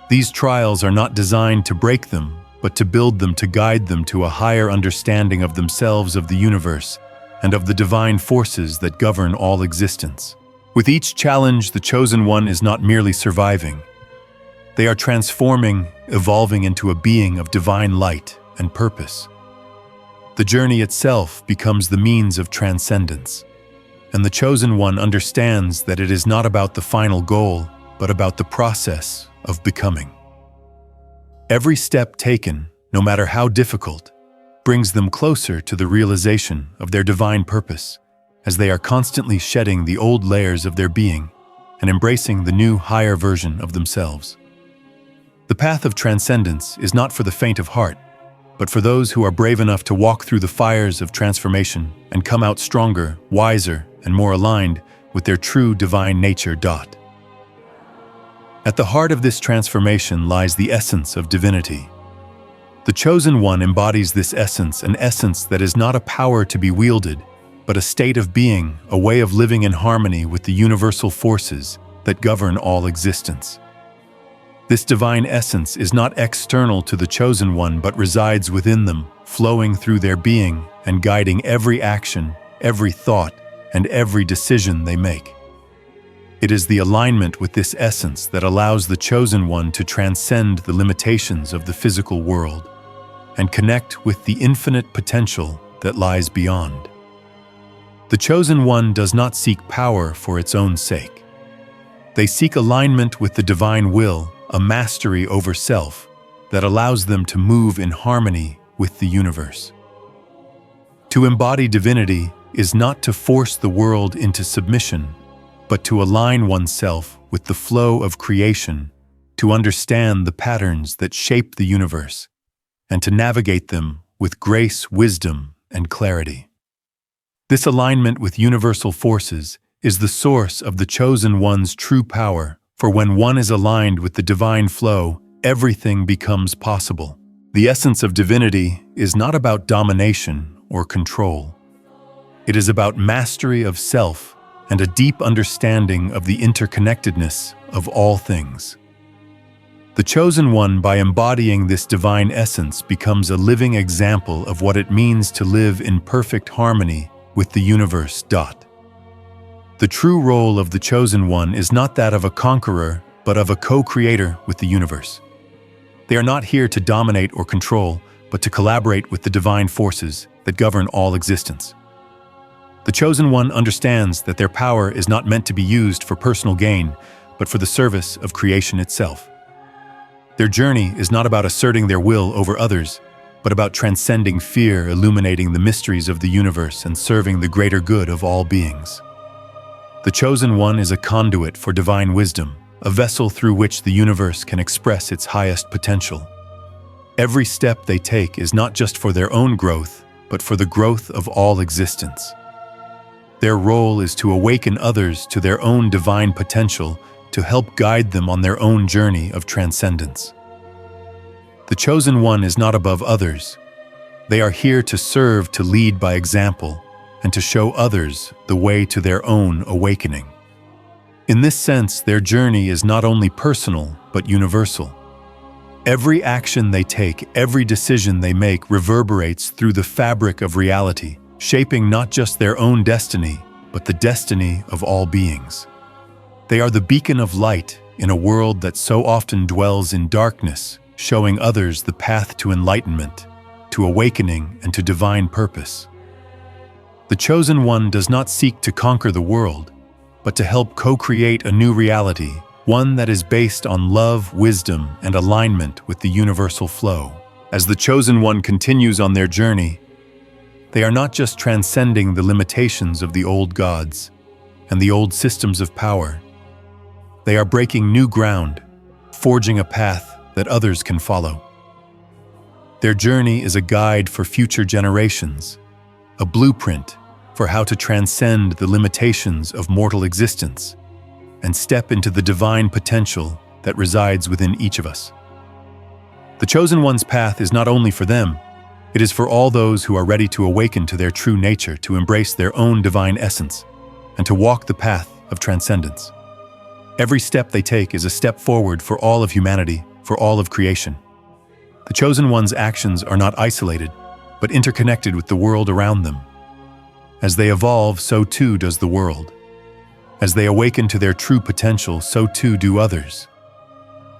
These trials are not designed to break them, but to build them, to guide them to a higher understanding of themselves, of the universe, and of the divine forces that govern all existence. With each challenge, the Chosen One is not merely surviving. They are transforming, evolving into a being of divine light and purpose. The journey itself becomes the means of transcendence, and the Chosen One understands that it is not about the final goal, but about the process of becoming. Every step taken, no matter how difficult, brings them closer to the realization of their divine purpose, as they are constantly shedding the old layers of their being and embracing the new, higher version of themselves. The path of transcendence is not for the faint of heart, but for those who are brave enough to walk through the fires of transformation and come out stronger, wiser, and more aligned with their true divine nature. At the heart of this transformation lies the essence of divinity. The Chosen One embodies this essence, an essence that is not a power to be wielded, but a state of being, a way of living in harmony with the universal forces that govern all existence. This divine essence is not external to the Chosen One, but resides within them, flowing through their being and guiding every action, every thought, and every decision they make. It is the alignment with this essence that allows the Chosen One to transcend the limitations of the physical world and connect with the infinite potential that lies beyond. The Chosen One does not seek power for its own sake. They seek alignment with the divine will, a mastery over self that allows them to move in harmony with the universe. To embody divinity is not to force the world into submission, but to align oneself with the flow of creation, to understand the patterns that shape the universe, and to navigate them with grace, wisdom, and clarity. This alignment with universal forces is the source of the Chosen One's true power, for when one is aligned with the divine flow, everything becomes possible. The essence of divinity is not about domination or control. It is about mastery of self and a deep understanding of the interconnectedness of all things. The Chosen One, by embodying this divine essence, becomes a living example of what it means to live in perfect harmony with the universe. The true role of the Chosen One is not that of a conqueror, but of a co-creator with the universe. They are not here to dominate or control, but to collaborate with the divine forces that govern all existence. The Chosen One understands that their power is not meant to be used for personal gain, but for the service of creation itself. Their journey is not about asserting their will over others, but about transcending fear, illuminating the mysteries of the universe, and serving the greater good of all beings. The Chosen One is a conduit for divine wisdom, a vessel through which the universe can express its highest potential. Every step they take is not just for their own growth, but for the growth of all existence. Their role is to awaken others to their own divine potential, to help guide them on their own journey of transcendence. The Chosen One is not above others. They are here to serve, to lead by example, and to show others the way to their own awakening. In this sense, their journey is not only personal, but universal. Every action they take, every decision they make reverberates through the fabric of reality, shaping not just their own destiny, but the destiny of all beings. They are the beacon of light in a world that so often dwells in darkness, showing others the path to enlightenment, to awakening, and to divine purpose. The Chosen One does not seek to conquer the world, but to help co-create a new reality, one that is based on love, wisdom, and alignment with the universal flow. As the Chosen One continues on their journey, they are not just transcending the limitations of the old gods and the old systems of power. They are breaking new ground, forging a path that others can follow. Their journey is a guide for future generations, a blueprint for how to transcend the limitations of mortal existence and step into the divine potential that resides within each of us. The Chosen One's path is not only for them, it is for all those who are ready to awaken to their true nature, to embrace their own divine essence, and to walk the path of transcendence. Every step they take is a step forward for all of humanity, for all of creation. The Chosen One's actions are not isolated, but interconnected with the world around them. As they evolve, so too does the world. As they awaken to their true potential, so too do others.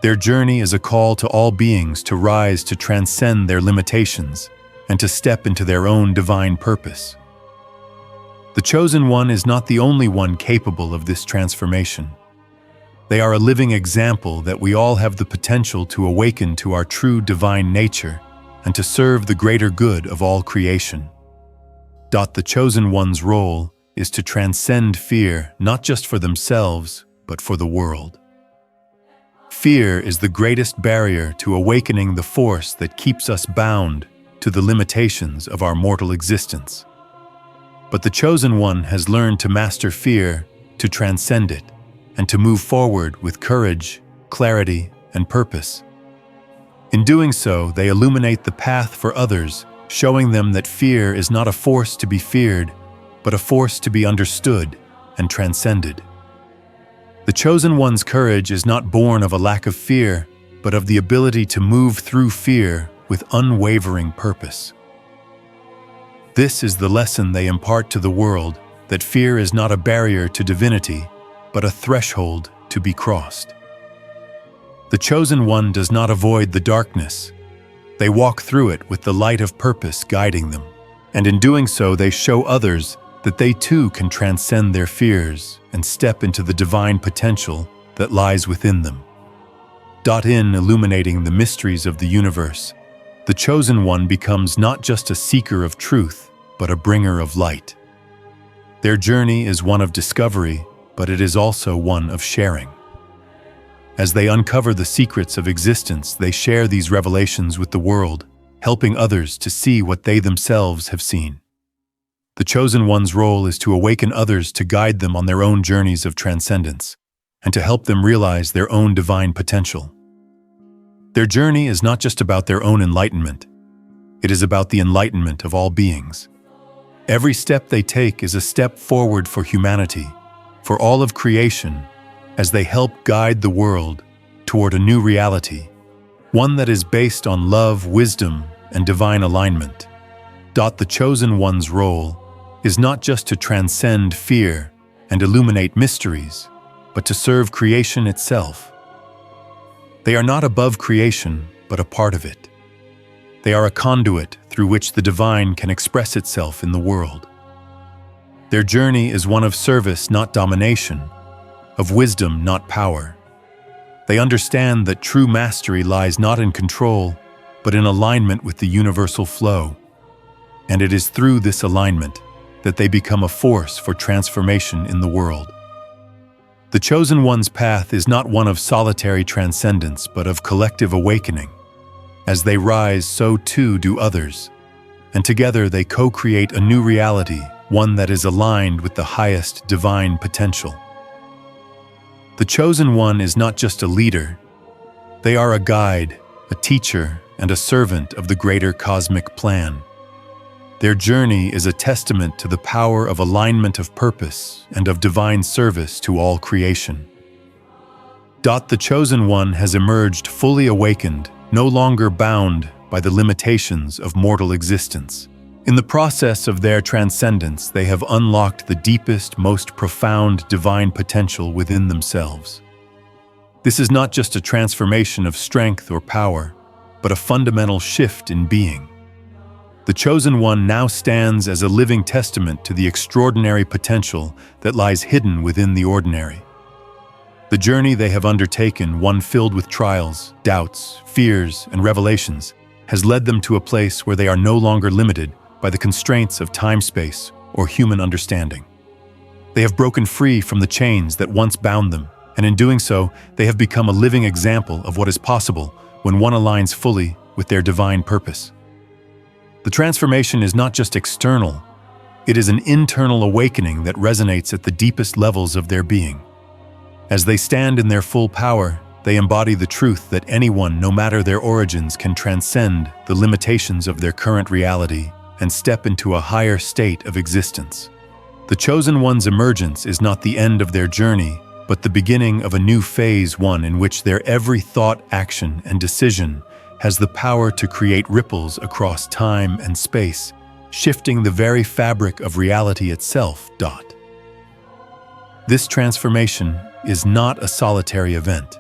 Their journey is a call to all beings to rise, to transcend their limitations, and to step into their own divine purpose. The Chosen One is not the only one capable of this transformation. They are a living example that we all have the potential to awaken to our true divine nature and to serve the greater good of all creation. The Chosen One's role is to transcend fear, not just for themselves, but for the world. Fear is the greatest barrier to awakening the force that keeps us bound to the limitations of our mortal existence. But the Chosen One has learned to master fear, to transcend it, and to move forward with courage, clarity, and purpose. In doing so, they illuminate the path for others, showing them that fear is not a force to be feared, but a force to be understood and transcended. The Chosen One's courage is not born of a lack of fear, but of the ability to move through fear with unwavering purpose. This is the lesson they impart to the world, that fear is not a barrier to divinity, but a threshold to be crossed. The Chosen One does not avoid the darkness. They walk through it with the light of purpose guiding them, and in doing so they show others that they too can transcend their fears and step into the divine potential that lies within them. In illuminating the mysteries of the universe, the Chosen One becomes not just a seeker of truth, but a bringer of light. Their journey is one of discovery, but it is also one of sharing. As they uncover the secrets of existence, they share these revelations with the world, helping others to see what they themselves have seen. The chosen one's role is to awaken others, to guide them on their own journeys of transcendence, and to help them realize their own divine potential. Their journey is not just about their own enlightenment. It is about the enlightenment of all beings. Every step they take is a step forward for humanity, for all of creation, as they help guide the world toward a new reality, one that is based on love, wisdom, and divine alignment. The chosen one's role is not just to transcend fear and illuminate mysteries, but to serve creation itself. They are not above creation, but a part of it. They are a conduit through which the divine can express itself in the world. Their journey is one of service, not domination, of wisdom, not power. They understand that true mastery lies not in control, but in alignment with the universal flow. And it is through this alignment that they become a force for transformation in the world. The chosen one's path is not one of solitary transcendence, but of collective awakening. As they rise, so too do others, and together they co-create a new reality, one that is aligned with the highest divine potential. The chosen one is not just a leader. They are a guide, a teacher, and a servant of the greater cosmic plan. Their journey is a testament to the power of alignment of purpose and of divine service to all creation. The chosen one has emerged fully awakened, no longer bound by the limitations of mortal existence. In the process of their transcendence, they have unlocked the deepest, most profound divine potential within themselves. This is not just a transformation of strength or power, but a fundamental shift in being. The chosen one now stands as a living testament to the extraordinary potential that lies hidden within the ordinary. The journey they have undertaken, one filled with trials, doubts, fears, and revelations, has led them to a place where they are no longer limited by the constraints of time-space or human understanding. They have broken free from the chains that once bound them, and in doing so, they have become a living example of what is possible when one aligns fully with their divine purpose. The transformation is not just external, it is an internal awakening that resonates at the deepest levels of their being. As they stand in their full power, they embody the truth that anyone, no matter their origins, can transcend the limitations of their current reality and step into a higher state of existence. The chosen one's emergence is not the end of their journey, but the beginning of a new phase, one in which their every thought, action, and decision has the power to create ripples across time and space, shifting the very fabric of reality itself. This transformation is not a solitary event.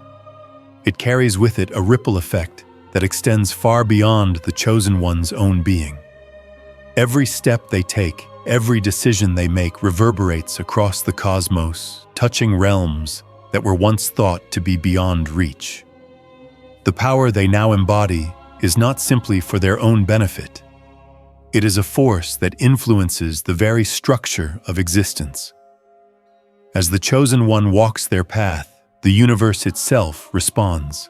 It carries with it a ripple effect that extends far beyond the chosen one's own being. Every step they take, every decision they make reverberates across the cosmos, touching realms that were once thought to be beyond reach. The power they now embody is not simply for their own benefit. It is a force that influences the very structure of existence. As the chosen one walks their path, the universe itself responds.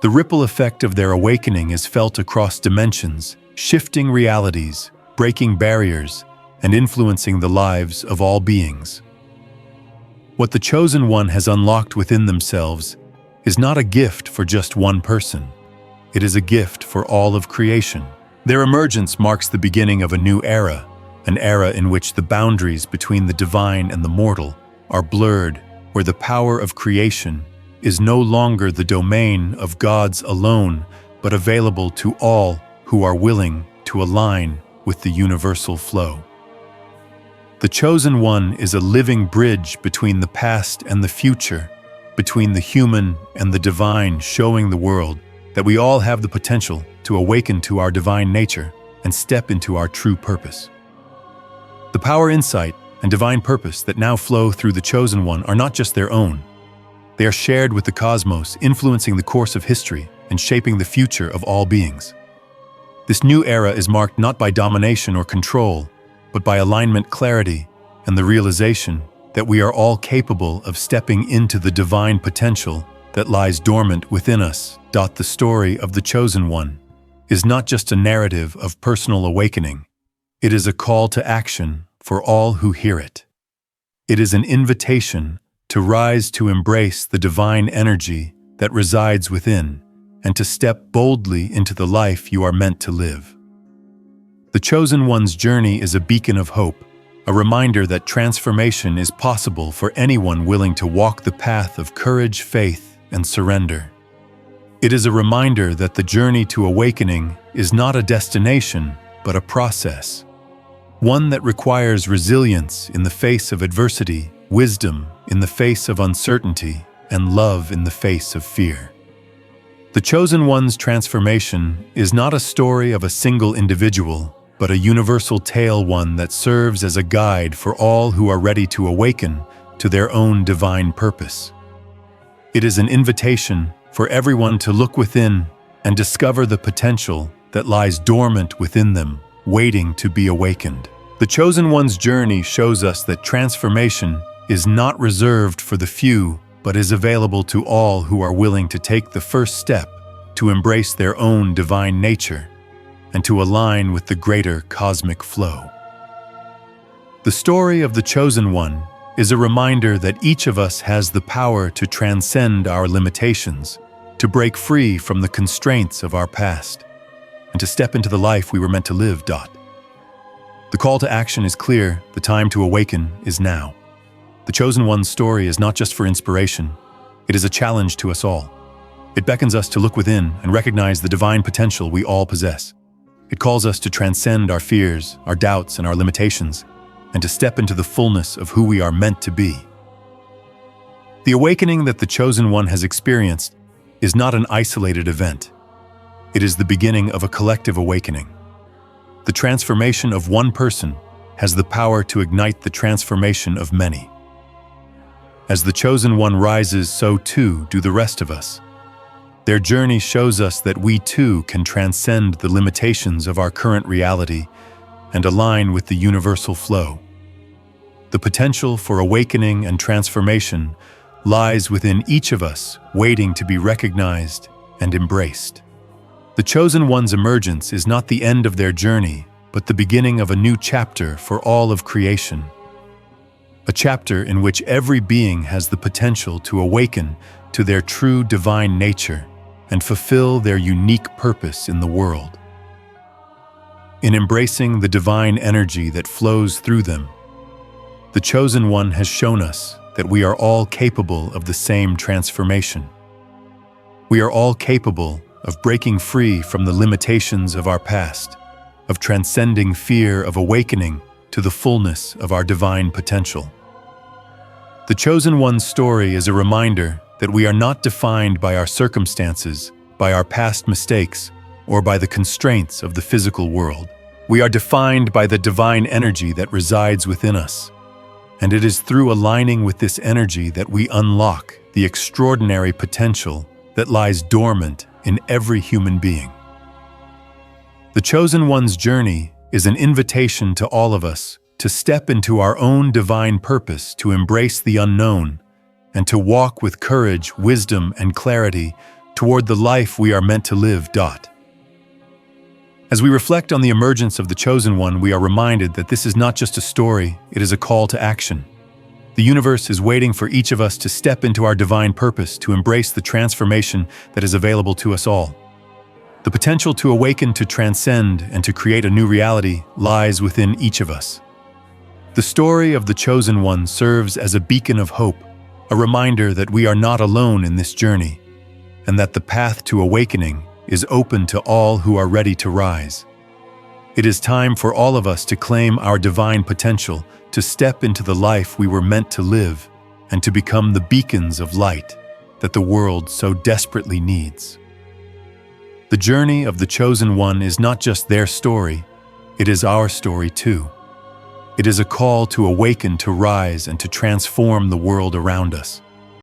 The ripple effect of their awakening is felt across dimensions, shifting realities, breaking barriers, and influencing the lives of all beings. What the chosen one has unlocked within themselves is not a gift for just one person. It is a gift for all of creation. Their emergence marks the beginning of a new era, an era in which the boundaries between the divine and the mortal are blurred, where the power of creation is no longer the domain of gods alone, but available to all who are willing to align with the universal flow. The chosen one is a living bridge between the past and the future, between the human and the divine, showing the world that we all have the potential to awaken to our divine nature and step into our true purpose. The power, insight, and divine purpose that now flow through the chosen one are not just their own. They are shared with the cosmos, influencing the course of history and shaping the future of all beings. This new era is marked not by domination or control, but by alignment, clarity, and the realization that we are all capable of stepping into the divine potential that lies dormant within us. The story of the Chosen One is not just a narrative of personal awakening. It is a call to action for all who hear it. It is an invitation to rise to embrace the divine energy that resides within and to step boldly into the life you are meant to live. The Chosen One's journey is a beacon of hope, a reminder that transformation is possible for anyone willing to walk the path of courage, faith, and surrender. It is a reminder that the journey to awakening is not a destination, but a process. One that requires resilience in the face of adversity, wisdom in the face of uncertainty, and love in the face of fear. The Chosen One's transformation is not a story of a single individual, but a universal tale, one that serves as a guide for all who are ready to awaken to their own divine purpose. It is an invitation for everyone to look within and discover the potential that lies dormant within them, waiting to be awakened. The Chosen One's journey shows us that transformation is not reserved for the few, but is available to all who are willing to take the first step to embrace their own divine nature and to align with the greater cosmic flow. The story of the Chosen One is a reminder that each of us has the power to transcend our limitations, to break free from the constraints of our past, and to step into the life we were meant to live. The call to action is clear. The time to awaken is now. The Chosen One's story is not just for inspiration. It is a challenge to us all. It beckons us to look within and recognize the divine potential we all possess. It calls us to transcend our fears, our doubts, and our limitations, and to step into the fullness of who we are meant to be. The awakening that the Chosen One has experienced is not an isolated event. It is the beginning of a collective awakening. The transformation of one person has the power to ignite the transformation of many. As the Chosen One rises, so too do the rest of us. Their journey shows us that we too can transcend the limitations of our current reality and align with the universal flow. The potential for awakening and transformation lies within each of us, waiting to be recognized and embraced. The Chosen One's emergence is not the end of their journey, but the beginning of a new chapter for all of creation. A chapter in which every being has the potential to awaken to their true divine nature and fulfill their unique purpose in the world. In embracing the divine energy that flows through them, the Chosen One has shown us that we are all capable of the same transformation. We are all capable of breaking free from the limitations of our past, of transcending fear, of awakening to the fullness of our divine potential. The Chosen One's story is a reminder that we are not defined by our circumstances, by our past mistakes, or by the constraints of the physical world. We are defined by the divine energy that resides within us. And it is through aligning with this energy that we unlock the extraordinary potential that lies dormant in every human being. The Chosen One's journey is an invitation to all of us to step into our own divine purpose, to embrace the unknown, and to walk with courage, wisdom, and clarity toward the life we are meant to live. As we reflect on the emergence of the Chosen One, we are reminded that this is not just a story, it is a call to action. The universe is waiting for each of us to step into our divine purpose, to embrace the transformation that is available to us all. The potential to awaken, to transcend, and to create a new reality lies within each of us. The story of the Chosen One serves as a beacon of hope, a reminder that we are not alone in this journey, and that the path to awakening is open to all who are ready to rise. It is time for all of us to claim our divine potential, to step into the life we were meant to live, and to become the beacons of light that the world so desperately needs. The journey of the Chosen One is not just their story, it is our story too. It is a call to awaken, to rise, and to transform the world around us.